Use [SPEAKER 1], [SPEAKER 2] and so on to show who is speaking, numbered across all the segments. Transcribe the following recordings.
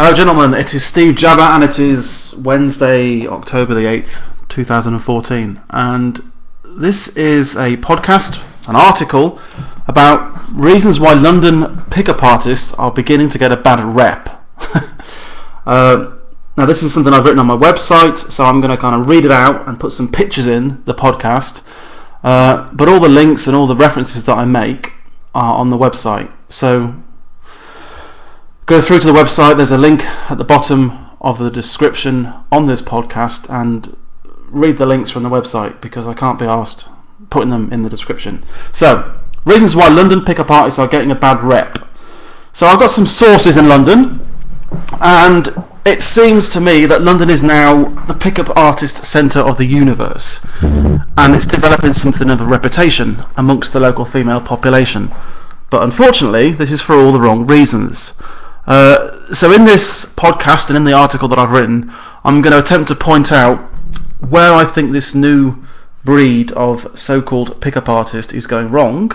[SPEAKER 1] Hello gentlemen, it is Steve Jabba and it is Wednesday, October the 8th, 2014, and this is a podcast, an article about reasons why London pick-up artists are beginning to get a bad rep. Now this is something I've written on my website, so I'm going to kind of read it out and put some pictures in the podcast, but all the links and all the references that I make are on the website. So go through to the website, there's a link at the bottom of the description on this podcast, and read the links from the website because I can't be arsed putting them in the description. So, reasons why London pickup artists are getting a bad rep. So I've got some sources in London, and it seems to me that London is now the pickup artist centre of the universe, and it's developing something of a reputation amongst the local female population. But unfortunately, this is for all the wrong reasons. So in this podcast and in the article that I've written, I'm going to attempt to point out where I think this new breed of so-called pickup artist is going wrong,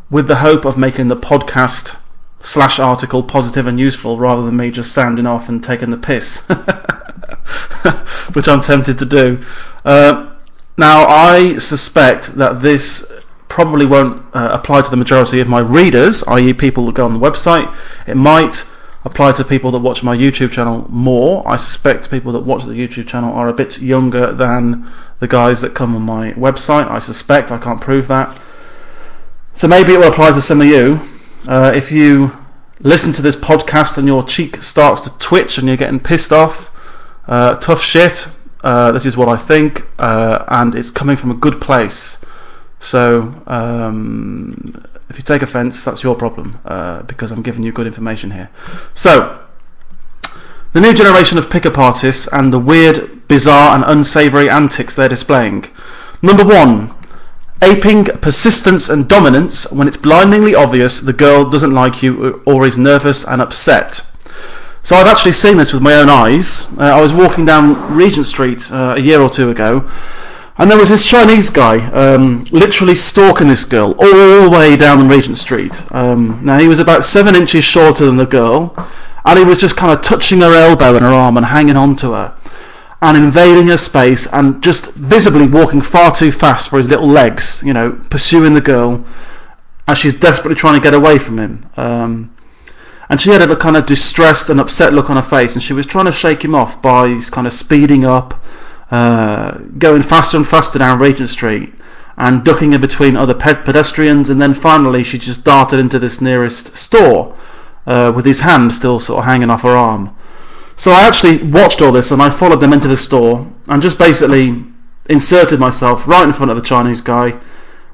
[SPEAKER 1] with the hope of making the podcast / article positive and useful rather than me just sounding off and taking the piss, which I'm tempted to do. Now I suspect that this probably won't apply to the majority of my readers, i.e. people that go on the website. It might apply to people that watch my YouTube channel more. I suspect people that watch the YouTube channel are a bit younger than the guys that come on my website. I suspect, I can't prove that. So maybe it will apply to some of you. If you listen to this podcast and your cheek starts to twitch and you're getting pissed off, tough shit, this is what I think, and it's coming from a good place. So if you take offence, that's your problem, because I'm giving you good information here. So, the new generation of pickup artists and the weird, bizarre and unsavoury antics they're displaying. Number 1, aping persistence and dominance when it's blindingly obvious the girl doesn't like you or is nervous and upset. So I've actually seen this with my own eyes. I was walking down Regent Street a year or two ago, and there was this Chinese guy literally stalking this girl all the way down Regent Street. Now he was about 7 inches shorter than the girl, and he was just kind of touching her elbow and her arm and hanging on to her and invading her space and just visibly walking far too fast for his little legs, you know, pursuing the girl as she's desperately trying to get away from him. And she had a kind of distressed and upset look on her face, and she was trying to shake him off by kind of speeding up, going faster and faster down Regent Street and ducking in between other pedestrians, and then finally she just darted into this nearest store with his hand still sort of hanging off her arm. So I actually watched all this and I followed them into the store and just basically inserted myself right in front of the Chinese guy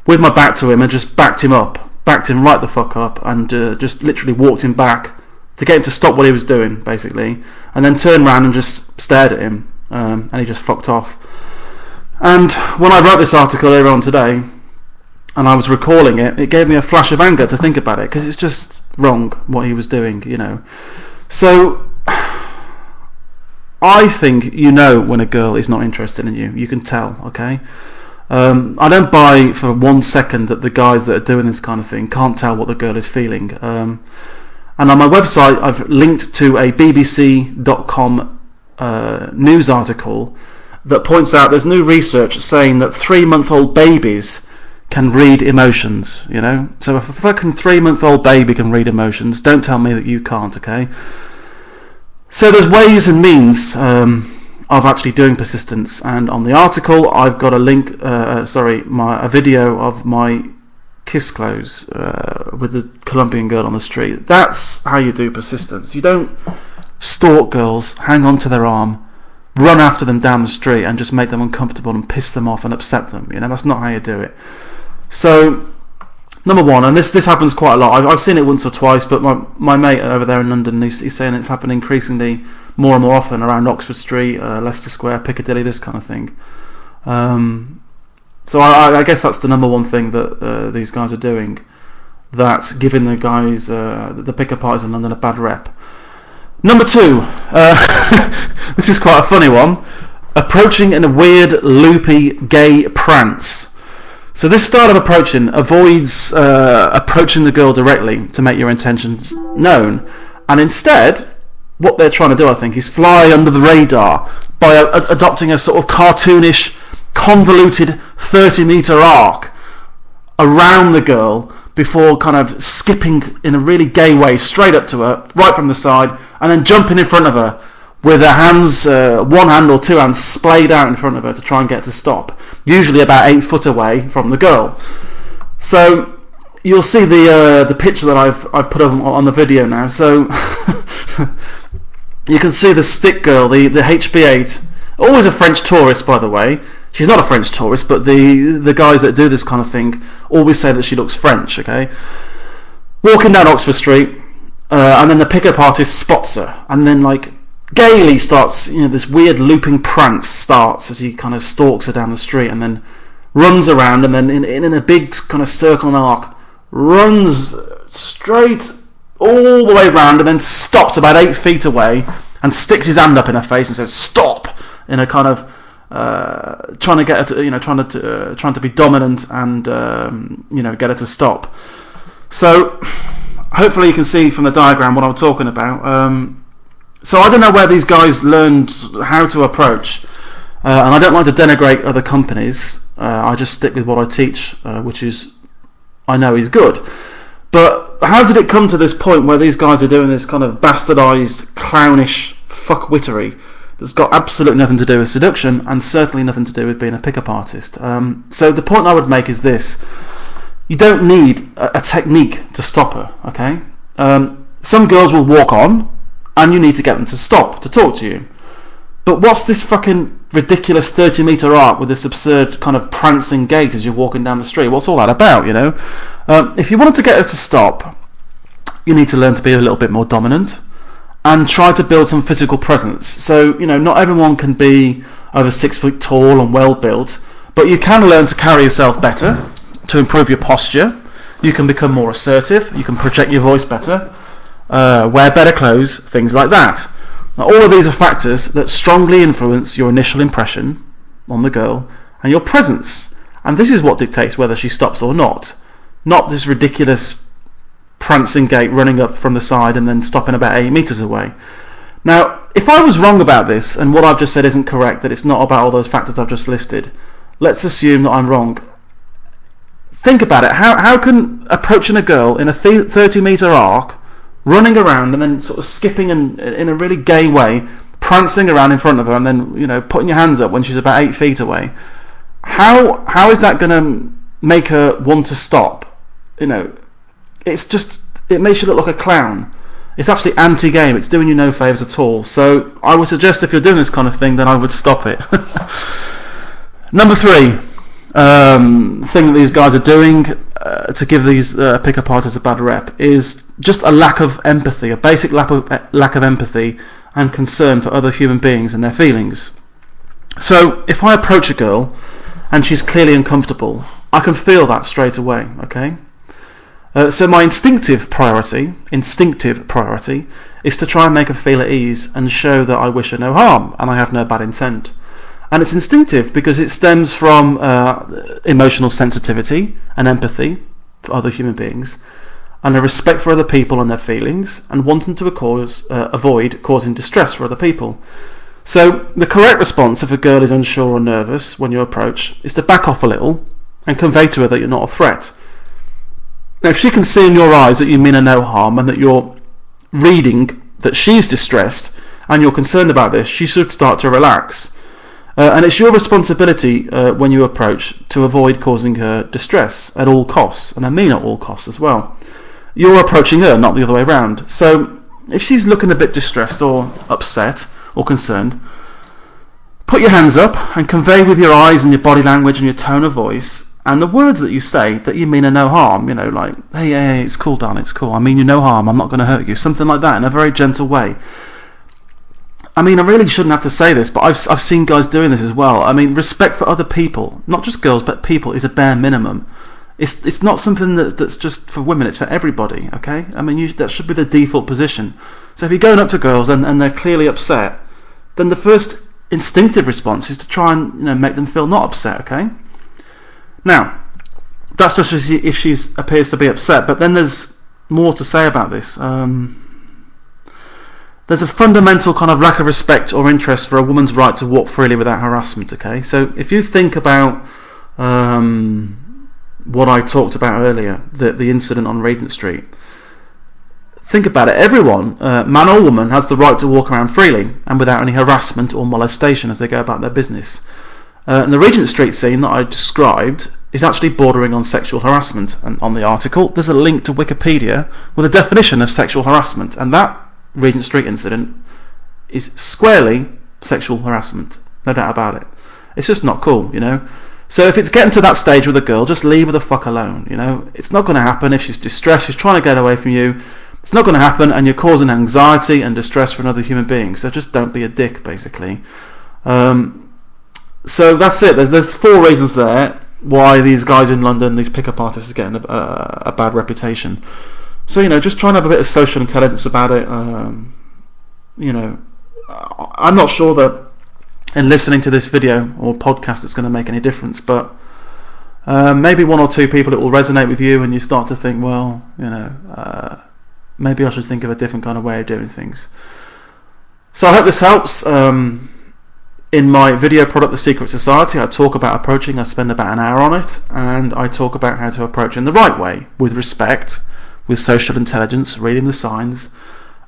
[SPEAKER 1] with my back to him and just backed him right the fuck up, and just literally walked him back to get him to stop what he was doing basically, and then turned around and just stared at him. And he just fucked off. And when I wrote this article earlier on today and I was recalling it, it gave me a flash of anger to think about it, because it's just wrong what he was doing, you know. So I think you know when a girl is not interested in you. You can tell, okay? I don't buy for 1 second that the guys that are doing this kind of thing can't tell what the girl is feeling. And on my website I've linked to a BBC.com news article that points out there's new research saying that 3-month-old babies can read emotions, you know. So if a fucking 3-month-old baby can read emotions, don't tell me that you can't, okay? So there's ways and means of actually doing persistence, and on the article I've got a link, a video of my kiss close with the Colombian girl on the street. That's how you do persistence. You don't stalk girls, hang on to their arm, run after them down the street and just make them uncomfortable and piss them off and upset them. You know, that's not how you do it. So, number 1, and this happens quite a lot. I've seen it once or twice, but my mate over there in London, he's saying it's happening increasingly more and more often around Oxford Street, Leicester Square, Piccadilly, this kind of thing. So I guess that's the number 1 thing that these guys are doing that's giving the guys, the pickup artists in London, a bad rep. Number 2, this is quite a funny one, approaching in a weird, loopy, gay prance. So this style of approaching avoids approaching the girl directly to make your intentions known, and instead what they're trying to do, I think, is fly under the radar by adopting a sort of cartoonish, convoluted 30-meter arc around the girl before kind of skipping in a really gay way straight up to her, right from the side, and then jumping in front of her with her hands, one hand or two hands splayed out in front of her to try and get her to stop, usually about 8 foot away from the girl. So you'll see the picture that I've put on the video now. So you can see the stick girl, the HB8, always a French tourist, by the way. She's not a French tourist, but the guys that do this kind of thing always say that she looks French, okay? Walking down Oxford Street, and then the pickup artist spots her, and then like gaily starts, this weird looping prance starts as he kind of stalks her down the street, and then runs around, and then in a big kind of circle and arc, runs straight all the way around, and then stops about 8 feet away, and sticks his hand up in her face and says "stop" in a kind of trying to get her to, trying to be dominant and get her to stop. So hopefully you can see from the diagram what I'm talking about. So I don't know where these guys learned how to approach, and I don't like to denigrate other companies. I just stick with what I teach, which is I know is good. But how did it come to this point where these guys are doing this kind of bastardized, clownish fuckwittery that's got absolutely nothing to do with seduction and certainly nothing to do with being a pickup artist? So the point I would make is this: you don't need a technique to stop her, okay? Some girls will walk on, and you need to get them to stop to talk to you. But what's this fucking ridiculous 30-meter arc with this absurd kind of prancing gait as you're walking down the street? What's all that about, If you wanted to get her to stop, you need to learn to be a little bit more dominant and try to build some physical presence. So, not everyone can be over 6 foot tall and well built, but you can learn to carry yourself better, to improve your posture. You can become more assertive, you can project your voice better, wear better clothes, things like that. Now, all of these are factors that strongly influence your initial impression on the girl and your presence. And this is what dictates whether she stops or not. Not this ridiculous prancing gait running up from the side and then stopping about 8 meters away. Now, if I was wrong about this and what I've just said isn't correct, that it's not about all those factors I've just listed, let's assume that I'm wrong. Think about it. How can approaching a girl in a 30-meter arc, running around and then sort of skipping in a really gay way, prancing around in front of her, and then putting your hands up when she's about 8 feet away, how is that going to make her want to stop? It's just, it makes you look like a clown. It's actually anti-game. It's doing you no favours at all. So I would suggest if you're doing this kind of thing, then I would stop it. Number 3 thing that these guys are doing to give these pickup artists a bad rep is just a lack of empathy, a basic lack of empathy and concern for other human beings and their feelings. So if I approach a girl and she's clearly uncomfortable, I can feel that straight away, okay? So my instinctive priority is to try and make her feel at ease and show that I wish her no harm and I have no bad intent. And it's instinctive because it stems from emotional sensitivity and empathy for other human beings, and a respect for other people and their feelings, and wanting to avoid causing distress for other people. So the correct response if a girl is unsure or nervous when you approach is to back off a little and convey to her that you're not a threat. Now, if she can see in your eyes that you mean her no harm and that you're reading that she's distressed and you're concerned about this, she should start to relax. And it's your responsibility when you approach to avoid causing her distress at all costs, and I mean at all costs as well. You're approaching her, not the other way around. So if she's looking a bit distressed or upset or concerned, put your hands up and convey with your eyes and your body language and your tone of voice and the words that you say that you mean her no harm. Like, hey, it's cool, darling, it's cool. I mean you no harm, I'm not going to hurt you. Something like that in a very gentle way. I mean, I really shouldn't have to say this, but I've seen guys doing this as well. I mean, respect for other people, not just girls, but people, is a bare minimum. It's not something that's just for women, it's for everybody, okay? I mean, that should be the default position. So if you're going up to girls and they're clearly upset, then the first instinctive response is to try and make them feel not upset, okay? Now, that's just if she appears to be upset, but then there's more to say about this. there's a fundamental kind of lack of respect or interest for a woman's right to walk freely without harassment. Okay, so if you think about what I talked about earlier, the incident on Regent Street, think about it. Everyone, man or woman, has the right to walk around freely and without any harassment or molestation as they go about their business. And the Regent Street scene that I described is actually bordering on sexual harassment. And on the article, there's a link to Wikipedia with a definition of sexual harassment. And that Regent Street incident is squarely sexual harassment. No doubt about it. It's just not cool, you know. So if it's getting to that stage with a girl, just leave her the fuck alone, you know. It's not going to happen if she's distressed, she's trying to get away from you. It's not going to happen, and you're causing anxiety and distress for another human being. So just don't be a dick, basically. So that's it. There's 4 reasons there why these guys in London, these pickup artists, are getting a bad reputation. So, you know, just try and have a bit of social intelligence about it. You know, I'm not sure that in listening to this video or podcast it's going to make any difference, but maybe 1 or 2 people it will resonate with you, and you start to think, well, you know, maybe I should think of a different kind of way of doing things. So I hope this helps. In my video product, The Secret Society, I talk about approaching. I spend about an hour on it, and I talk about how to approach in the right way, with respect, with social intelligence, reading the signs,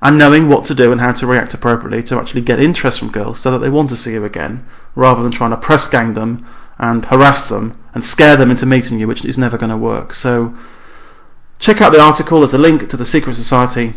[SPEAKER 1] and knowing what to do and how to react appropriately to actually get interest from girls so that they want to see you again, rather than trying to press gang them and harass them and scare them into meeting you, which is never going to work. So check out the article. There's a link to The Secret Society.